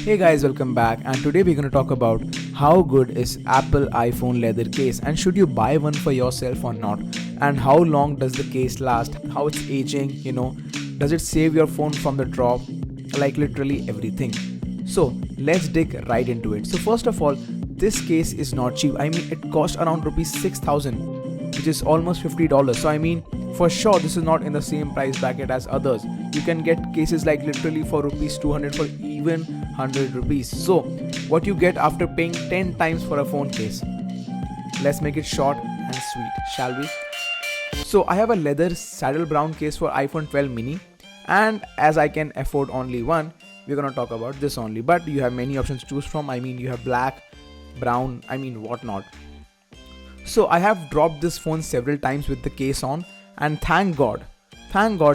Hey guys, welcome back, and today we're going to talk about how good is Apple iPhone leather case and should you buy one for yourself or not, and how long does the case last, how it's aging, does it save your phone from the drop, like literally everything. So let's dig right into it. So first of all, this case is not cheap. I mean, it cost around rupees 6,000, which is almost $50. So I mean, for sure this is not in the same price bracket as others. You can get cases like literally for rupees 200, for even 100 rupees. So what you get after paying 10 times for a phone case? Let's make it short and sweet, shall we? So I have a leather saddle brown case for iPhone 12 mini, and as I can afford only one, we're gonna talk about this only. But you have many options to choose from. I mean, you have black, brown, whatnot. So I have dropped this phone several times with the case on, and thank God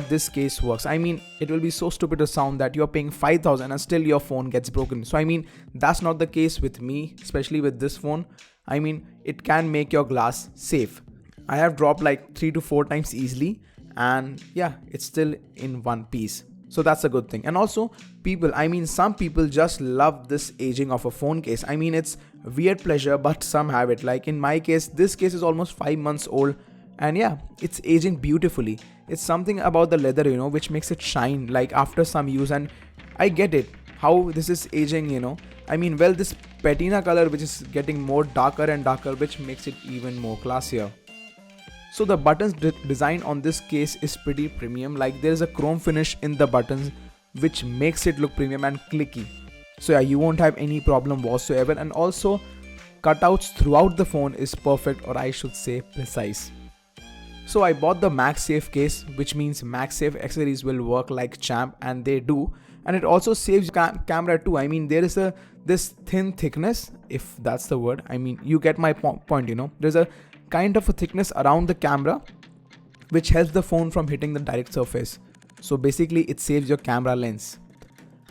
this case works. I mean, it will be so stupid to sound that you're paying 5,000 and still your phone gets broken. So I mean, that's not the case with me, especially with this phone. I mean, it can make your glass safe. I have dropped like 3 to 4 times easily, and yeah, it's still in one piece. So that's a good thing. And also some people just love this aging of a phone case. I mean, it's weird pleasure, but some have it. Like in my case, this case is almost 5 months old, and yeah, it's aging beautifully. It's something about the leather, which makes it shine like after some use. And I get it how this is aging. I mean, well, this patina color which is getting more darker and darker, which makes it even more classier. So the buttons design on this case is pretty premium. Like there is a chrome finish in the buttons which makes it look premium and clicky. So yeah, you won't have any problem whatsoever. And also cutouts throughout the phone is perfect, or I should say precise. So I bought the MaxSafe case, which means MaxSafe accessories will work like champ, and they do. And it also saves camera too. I mean, there is this thin thickness, if that's the word. I mean, you get my point. There's a kind of a thickness around the camera which helps the phone from hitting the direct surface. So basically it saves your camera lens.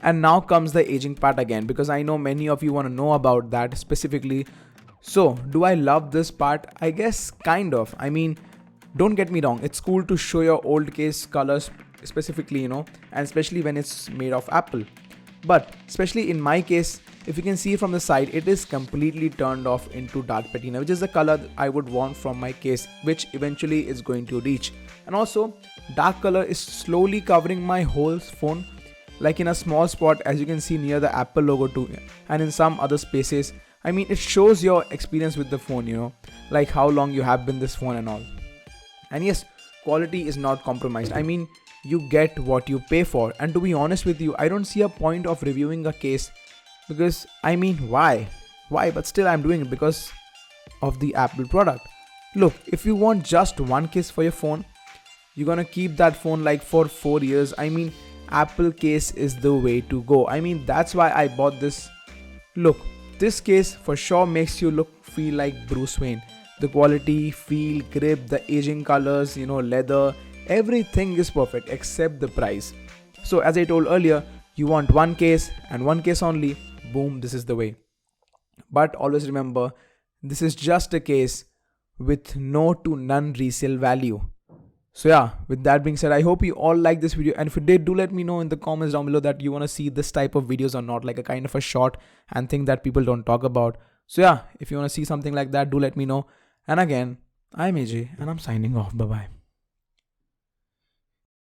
And now comes the aging part again, because I know many of you want to know about that specifically. So do I love this part? I guess kind of. I mean, don't get me wrong, it's cool to show your old case colors specifically, and especially when it's made of Apple. But especially in my case, if you can see from the side, it is completely turned off into dark patina, which is the color I would want from my case, which eventually is going to reach. And also dark color is slowly covering my whole phone, like in a small spot, as you can see near the Apple logo too, and in some other spaces. I mean, it shows your experience with the phone, like how long you have been this phone and all. And yes, quality is not compromised. I mean, you get what you pay for. And to be honest with you, I don't see a point of reviewing a case, because I mean, why? But still I'm doing it because of the Apple product. Look, if you want just one case for your phone, you're gonna keep that phone like for 4 years. I mean, Apple case is the way to go. I mean, that's why I bought this. Look, this case for sure makes you feel like Bruce Wayne. The quality, feel, grip, the aging colors, leather, everything is perfect except the price. So as I told earlier, you want one case and one case only, boom, this is the way. But always remember, this is just a case with no to none resale value. So yeah, with that being said, I hope you all like this video, and if you did, do let me know in the comments down below that you want to see this type of videos or not, like a kind of a short and thing that people don't talk about. So yeah, if you want to see something like that, do let me know. And again, I'm AJ and I'm signing off. Bye bye.